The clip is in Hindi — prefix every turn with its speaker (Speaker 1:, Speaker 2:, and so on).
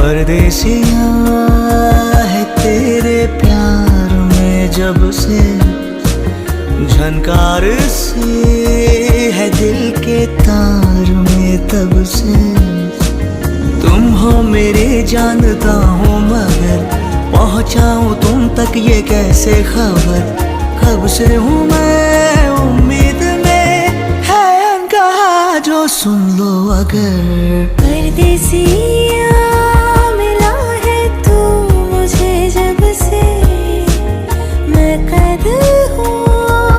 Speaker 1: परदेसिया है तेरे प्यार में जब से, झनकार से है दिल के तार में तब से। तुम हो मेरे जानता हूँ मगर पहुँचाऊँ तुम तक ये कैसे खबर। कब से हूँ मैं उम्मीद में, है अनकहा जो सुन लो अगर।
Speaker 2: परदेसिया